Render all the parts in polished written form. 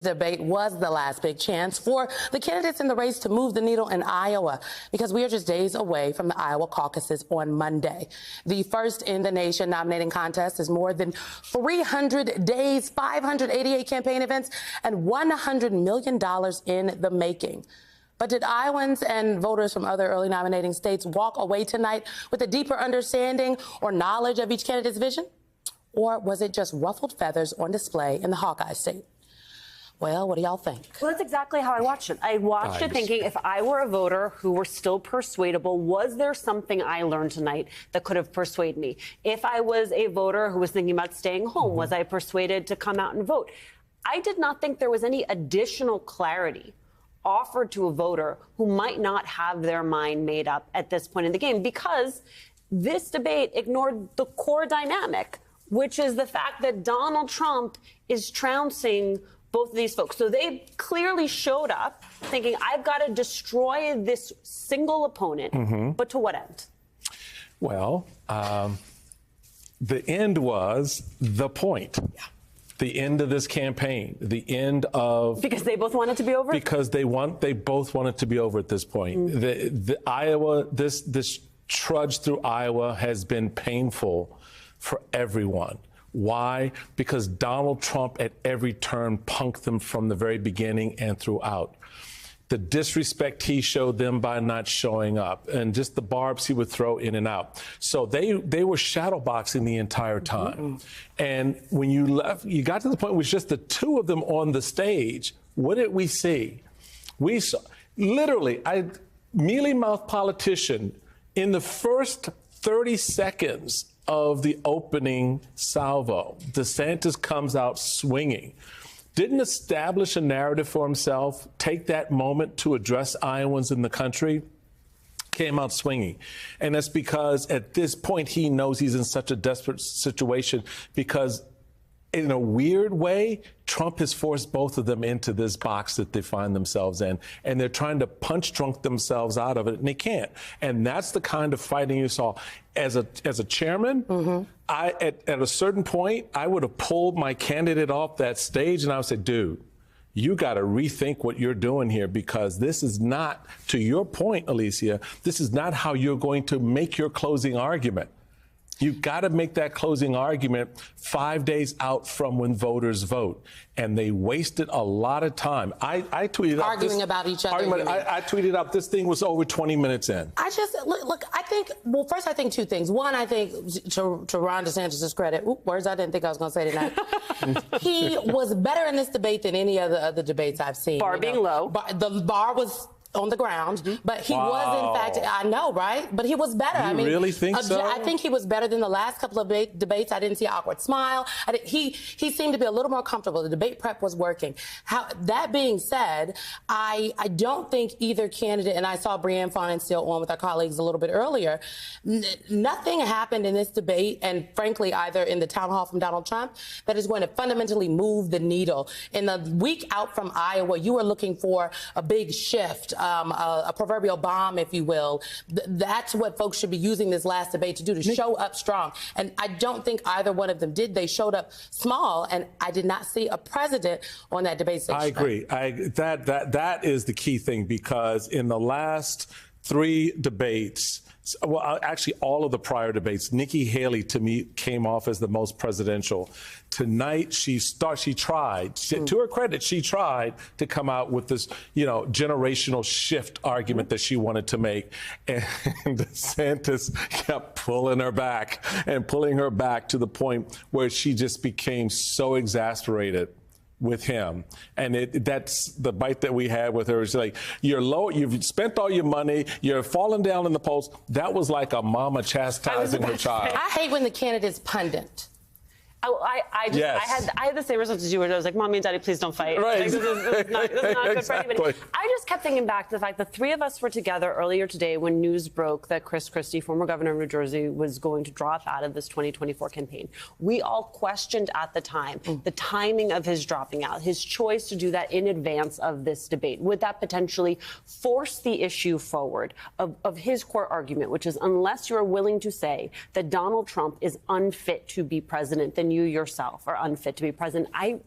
Debate was the last big chance for the candidates in the race to move the needle in Iowa, because we are just days away from the Iowa caucuses on Monday. The first in the nation nominating contest is more than 300 days, 588 campaign events, and $100 million in the making. But did Iowans and voters from other early nominating states walk away tonight with a deeper understanding or knowledge of each candidate's vision? Or was it just ruffled feathers on display in the Hawkeye state? Well, what do y'all think? Well, that's exactly how I watched it. I watched it thinking, if I were a voter who were still persuadable, was there something I learned tonight that could have persuaded me? If I was a voter who was thinking about staying home, was I persuaded to come out and vote? I did not think there was any additional clarity offered to a voter who might not have their mind made up at this point in the game, because this debate ignored the core dynamic, which is the fact that Donald Trump is trouncing both of these folks. So they clearly showed up thinking, I've got to destroy this single opponent. But to what end? Well, the end was the point. Yeah. The end of this campaign, the end of... Because they both want it to be over? Because they both want it to be over at this point. The Iowa, this trudge through Iowa has been painful for everyone. Why? Because Donald Trump at every turn punked them from the very beginning and throughout. The disrespect he showed them by not showing up, and just the barbs he would throw in and out. So they were shadowboxing the entire time. And when you got to the point where it's just the two of them on the stage, what did we see? We saw literally a mealy-mouthed politician in the first 30 seconds of the opening salvo. DeSantis comes out swinging. Didn't establish a narrative for himself, take that moment to address Iowans in the country, came out swinging. And that's because at this point he knows he's in such a desperate situation, because in a weird way, Trump has forced both of them into this box that they find themselves in, and they're trying to punch drunk themselves out of it, and they can't. And that's the kind of fighting you saw. As a chairman, at a certain point, I would have pulled my candidate off that stage, and I would say, dude, you got to rethink what you're doing here, because this is not, to your point, Alicia, this is not how you're going to make your closing argument. You've got to make that closing argument 5 days out from when voters vote. And they wasted a lot of time. I tweeted arguing about each other. I tweeted out this thing was over 20 minutes in. I just, look, I think, well, first I think two things. One, I think, to Ron DeSantis' credit, words I didn't think I was going to say tonight. He was better in this debate than any other debates I've seen. Bar being low. The bar was on the ground, but he was, in fact, I know, right? But he was better. You really think so? I think he was better than the last couple of debates. I didn't see an awkward smile. He seemed to be a little more comfortable. The debate prep was working. That being said, I don't think either candidate, and I saw Brianne Fahnen still on with our colleagues a little bit earlier, nothing happened in this debate, and frankly, either in the town hall from Donald Trump, that is going to fundamentally move the needle. In the week out from Iowa, you were looking for a big shift, a proverbial bomb, if you will. That's what folks should be using this last debate to do, to show up strong. And I don't think either one of them did. They showed up small, and I did not see a president on that debate stage. I agree. That is the key thing, because in the last 3 debates, well, actually all of the prior debates, Nikki Haley, to me, came off as the most presidential. Tonight, she tried, to her credit, she tried to come out with this, generational shift argument that she wanted to make. And DeSantis kept pulling her back to the point where she just became so exasperated with him. And that's the bite that we had with her. It's like, you're low, you've spent all your money, you're falling down in the polls. That was like a mama chastising her child. I hate when the candidate's pundit. I had the same response as you, where I was like, Mommy and Daddy, please don't fight. Right. Like, this is not good for anybody. I just kept thinking back to the fact that 3 of us were together earlier today when news broke that Chris Christie, former governor of New Jersey, was going to drop out of this 2024 campaign. We all questioned at the time the timing of his dropping out, his choice to do that in advance of this debate. Would that potentially force the issue forward of his core argument, which is, unless you're willing to say that Donald Trump is unfit to be president, then you yourself are unfit to be president. I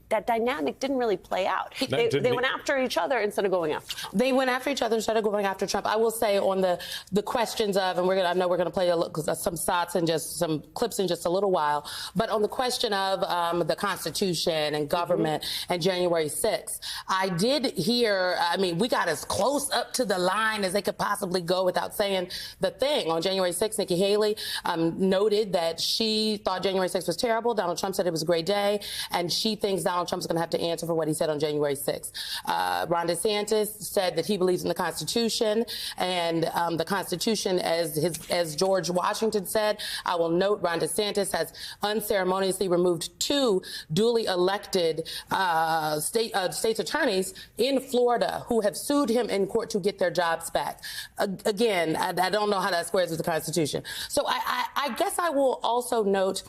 that dynamic didn't really play out. They went after each other instead of going after Trump. They went after each other instead of going after Trump. I will say on the questions of, and I know we're going to play some shots and just some clips in just a little while, but on the question of the Constitution and government and January 6th, I did hear, I mean, we got as close up to the line as they could possibly go without saying the thing. On January 6th, Nikki Haley noted that she thought January 6th was terrible. Donald Trump said it was a great day, and she thinks Donald Trump's going to have to answer for what he said on January 6th. Ron DeSantis said that he believes in the Constitution, and the Constitution, as George Washington said, I will note Ron DeSantis has unceremoniously removed 2 duly elected state's attorneys in Florida who have sued him in court to get their jobs back. Again, I don't know how that squares with the Constitution. So I guess I will also note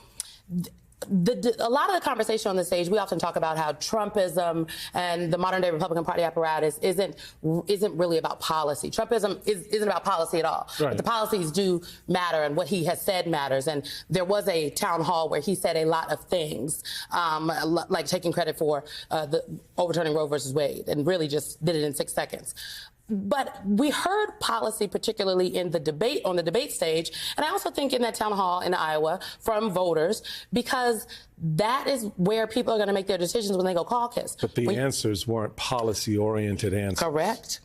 a lot of the conversation on the stage, we often talk about how Trumpism and the modern day Republican Party apparatus isn't really about policy. Trumpism isn't about policy at all. Right. But the policies do matter, and what he has said matters. And there was a town hall where he said a lot of things, like taking credit for the overturning Roe versus Wade, and really just did it in 6 seconds. But we heard policy, particularly in the debate, on the debate stage, and I also think in that town hall in Iowa from voters, because that is where people are going to make their decisions when they go caucus. But the answers weren't policy-oriented answers. Correct.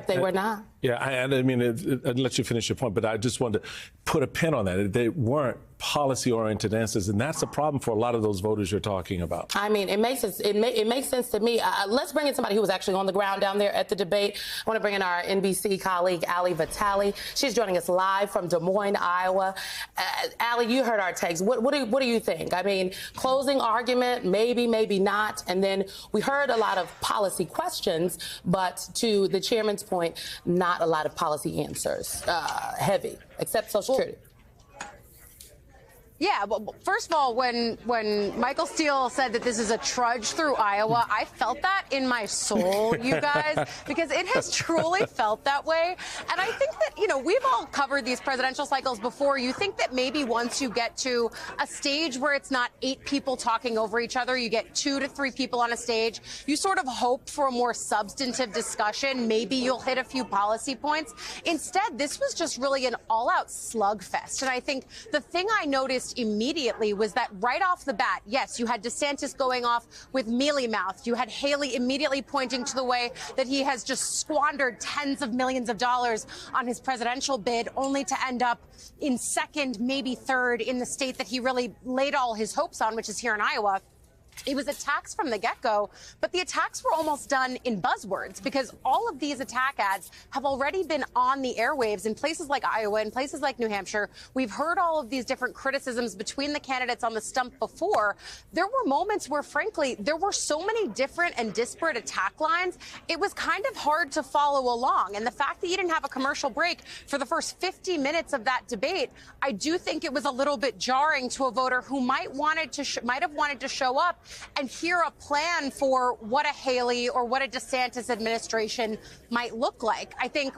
They were not. Yeah, I mean, I'll let you finish your point, but I just wanted to put a pin on that. They weren't policy-oriented answers, and that's a problem for a lot of those voters you're talking about. I mean, it makes sense. It makes sense to me. Let's bring in somebody who was actually on the ground down there at the debate. I want to bring in our NBC colleague, Ali Vitale. She's joining us live from Des Moines, Iowa. Ali, you heard our takes. What do you think? I mean, closing argument, maybe not. And then we heard a lot of policy questions, but to the chairman's point, not a lot of policy answers. Heavy, except Social Security. Yeah, well, first of all, when Michael Steele said that this is a trudge through Iowa, I felt that in my soul, you guys, because it has truly felt that way. And I think that, we've all covered these presidential cycles before. You think that maybe once you get to a stage where it's not 8 people talking over each other, you get 2 to 3 people on a stage, you sort of hope for a more substantive discussion. Maybe you'll hit a few policy points. Instead, this was just really an all-out slugfest. And I think the thing I noticed immediately was that right off the bat, yes, you had DeSantis going off with mealy-mouthed. You had Haley immediately pointing to the way that he has just squandered tens of millions of dollars on his presidential bid, only to end up in 2nd, maybe 3rd in the state that he really laid all his hopes on, which is here in Iowa. It was attacks from the get-go, but the attacks were almost done in buzzwords, because all of these attack ads have already been on the airwaves in places like Iowa, in places like New Hampshire. We've heard all of these different criticisms between the candidates on the stump before. There were moments where, frankly, there were so many different and disparate attack lines, it was kind of hard to follow along. And the fact that you didn't have a commercial break for the first 50 minutes of that debate, I do think it was a little bit jarring to a voter who might have wanted to show up and hear a plan for what a Haley or what a DeSantis administration might look like. I think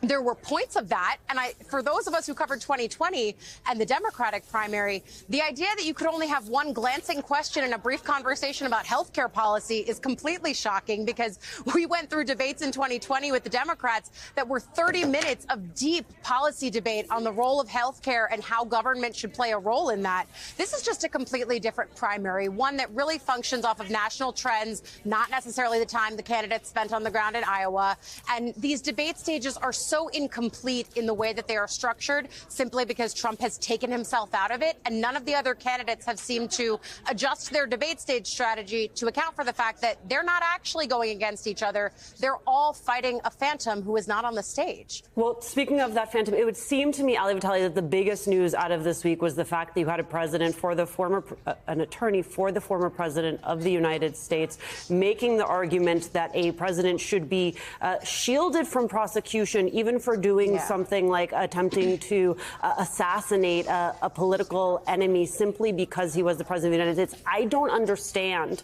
there were points of that. And for those of us who covered 2020 and the Democratic primary, the idea that you could only have one glancing question in a brief conversation about health care policy is completely shocking, because we went through debates in 2020 with the Democrats that were 30 minutes of deep policy debate on the role of health care and how government should play a role in that. This is just a completely different primary, one that really functions off of national trends, not necessarily the time the candidates spent on the ground in Iowa. And these debate stages are so incomplete in the way that they are structured, simply because Trump has taken himself out of it, and none of the other candidates have seemed to adjust their debate stage strategy to account for the fact that they're not actually going against each other. They're all fighting a phantom who is not on the stage. Well, speaking of that phantom, it would seem to me, Ali Vitale, that the biggest news out of this week was the fact that you had an attorney for the former president of the United States making the argument that a president should be shielded from prosecution, even for doing something like attempting to assassinate a political enemy simply because he was the president of the United States. I don't understand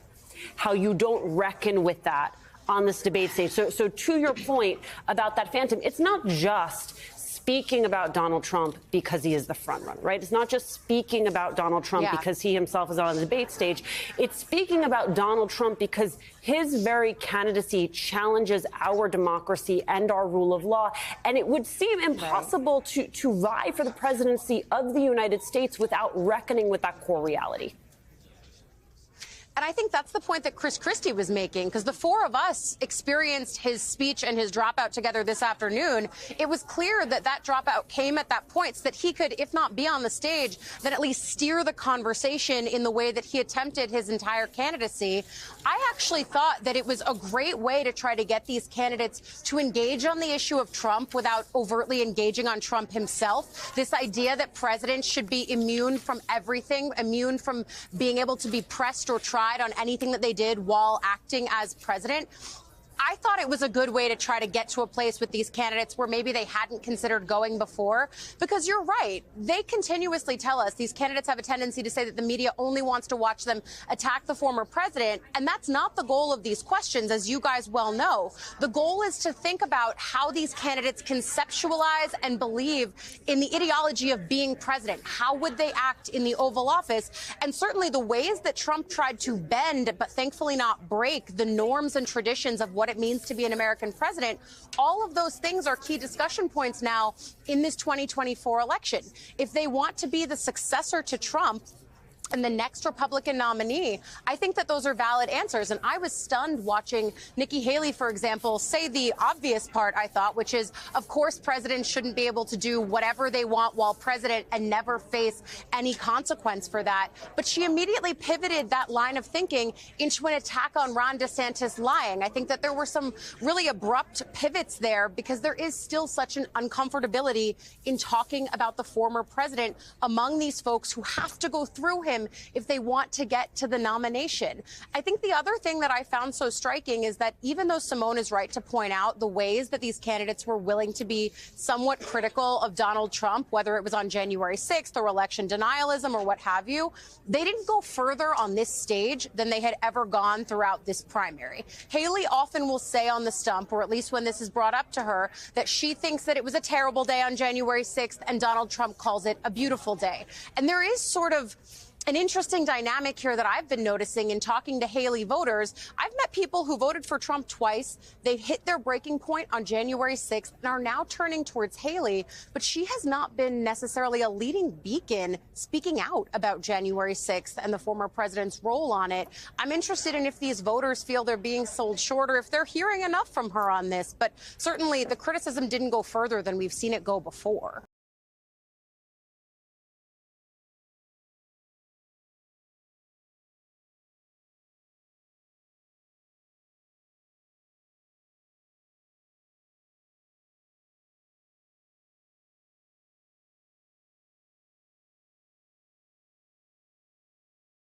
how you don't reckon with that on this debate stage. So to your point about that phantom, it's not just speaking about Donald Trump because he is the front runner, right? It's not just speaking about Donald Trump because he himself is on the debate stage. It's speaking about Donald Trump because his very candidacy challenges our democracy and our rule of law. And it would seem impossible to vie for the presidency of the United States without reckoning with that core reality. And I think that's the point that Chris Christie was making, because the four of us experienced his speech and his dropout together this afternoon. It was clear that that dropout came at that point so that he could, if not be on the stage, then at least steer the conversation in the way that he attempted his entire candidacy. I actually thought that it was a great way to try to get these candidates to engage on the issue of Trump without overtly engaging on Trump himself. This idea that presidents should be immune from everything, immune from being able to be pressed or tried on anything that they did while acting as president. I thought it was a good way to try to get to a place with these candidates where maybe they hadn't considered going before. Because you're right, they continuously tell us, these candidates have a tendency to say that the media only wants to watch them attack the former president. And that's not the goal of these questions, as you guys well know. The goal is to think about how these candidates conceptualize and believe in the ideology of being president. How would they act in the Oval Office? And certainly the ways that Trump tried to bend, but thankfully not break, the norms and traditions of what it means to be an American president, all of those things are key discussion points now in this 2024 election. If they want to be the successor to Trump and the next Republican nominee, I think that those are valid answers. And I was stunned watching Nikki Haley, for example, say the obvious part, I thought, which is, of course, presidents shouldn't be able to do whatever they want while president and never face any consequence for that. But she immediately pivoted that line of thinking into an attack on Ron DeSantis lying. I think that there were some really abrupt pivots there because there is still such an uncomfortability in talking about the former president among these folks who have to go through him if they want to get to the nomination. I think the other thing that I found so striking is that even though Simone is right to point out the ways that these candidates were willing to be somewhat critical of Donald Trump, whether it was on January 6th or election denialism or what have you, they didn't go further on this stage than they had ever gone throughout this primary. Haley often will say on the stump, or at least when this is brought up to her, that she thinks that it was a terrible day on January 6th and Donald Trump calls it a beautiful day. And there is sort of an interesting dynamic here that I've been noticing in talking to Haley voters. I've met people who voted for Trump twice. They've hit their breaking point on January 6th and are now turning towards Haley. But she has not been necessarily a leading beacon speaking out about January 6th and the former president's role on it. I'm interested in if these voters feel they're being sold short or if they're hearing enough from her on this. But certainly the criticism didn't go further than we've seen it go before.